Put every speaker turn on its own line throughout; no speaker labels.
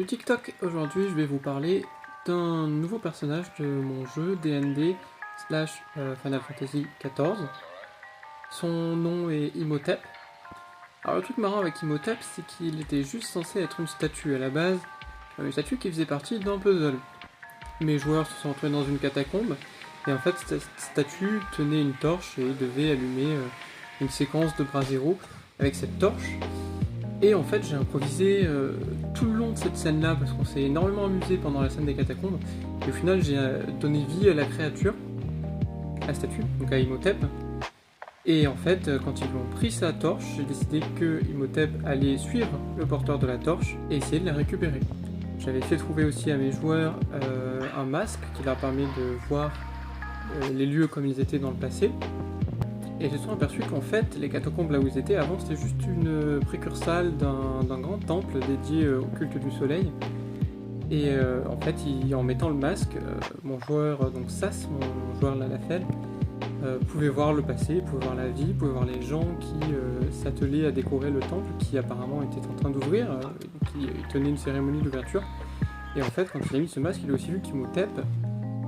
Du TikTok, aujourd'hui je vais vous parler d'un nouveau personnage de mon jeu D&D slash Final Fantasy XIV. Son nom est Imhotep. Alors le truc marrant avec Imhotep, c'est qu'il était juste censé être une statue à la base, une statue qui faisait partie d'un puzzle. Mes joueurs se sont retrouvés dans une catacombe, et en fait cette statue tenait une torche et devait allumer une séquence de bras zéro avec cette torche. Et en fait, j'ai improvisé tout le long de cette scène-là parce qu'on s'est énormément amusé pendant la scène des catacombes. Et au final, j'ai donné vie à la créature, à la statue, donc à Imhotep. Et en fait, quand ils ont pris sa torche, j'ai décidé que Imhotep allait suivre le porteur de la torche et essayer de la récupérer. J'avais fait trouver aussi à mes joueurs un masque qui leur permet de voir les lieux comme ils étaient dans le passé. Et ils se sont aperçus qu'en fait, les catacombes là où ils étaient avant, c'était juste une précursale d'un grand temple dédié au culte du soleil. Et en fait, en mettant le masque, mon joueur, donc Sas, mon joueur Lalafell, pouvait voir le passé, pouvait voir la vie, pouvait voir les gens qui s'attelaient à décorer le temple, qui apparemment était en train d'ouvrir, qui tenait une cérémonie d'ouverture. Et en fait, quand il a mis ce masque, il a aussi vu qu'Imhotep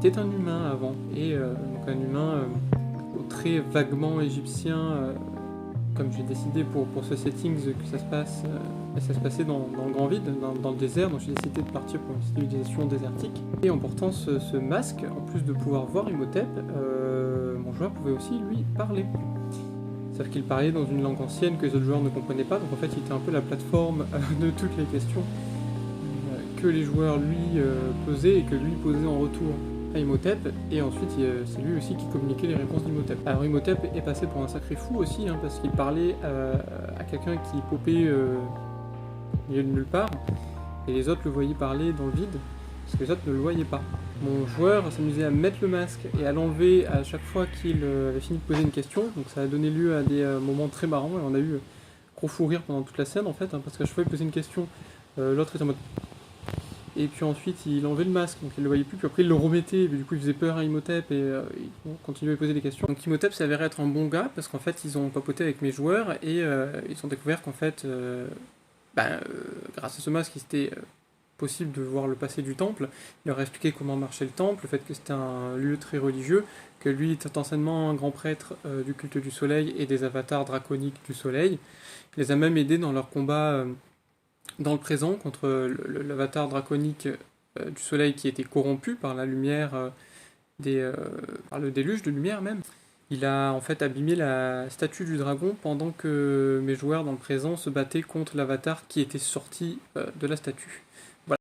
était un humain avant, et donc un humain très vaguement égyptien, comme j'ai décidé pour ce setting que ça se passait dans le grand vide, dans le désert, donc j'ai décidé de partir pour une civilisation désertique. Et en portant ce masque, en plus de pouvoir voir Imhotep, mon joueur pouvait aussi lui parler. Sauf qu'il parlait dans une langue ancienne que les autres joueurs ne comprenaient pas, donc en fait il était un peu la plateforme de toutes les questions que les joueurs lui posaient et que lui posait en retour à Imhotep, et ensuite c'est lui aussi qui communiquait les réponses d'Imhotep. Alors Imhotep est passé pour un sacré fou aussi, parce qu'il parlait à quelqu'un qui popait au milieu de nulle part, et les autres le voyaient parler dans le vide, parce que les autres ne le voyaient pas. Mon joueur s'amusait à mettre le masque et à l'enlever à chaque fois qu'il avait fini de poser une question, donc ça a donné lieu à des moments très marrants, et on a eu gros fou rire pendant toute la scène en fait, parce qu'à chaque fois qu'il posait une question, l'autre était en mode... Et puis ensuite il enlevait le masque, donc il le voyait plus, puis après il le remettait, et du coup il faisait peur à Imhotep et il continuait à poser des questions. Donc Imhotep s'avérait être un bon gars, parce qu'en fait ils ont papoté avec mes joueurs, et ils ont découvert qu'en fait, grâce à ce masque, il était possible de voir le passé du temple. Il leur a expliqué comment marchait le temple, le fait que c'était un lieu très religieux, que lui était anciennement un grand prêtre du culte du soleil et des avatars draconiques du soleil. Il les a même aidés dans leur combat dans le présent contre l'avatar draconique du soleil qui était corrompu par la lumière, par le déluge de lumière même. Il a en fait abîmé la statue du dragon pendant que mes joueurs dans le présent se battaient contre l'avatar qui était sorti de la statue.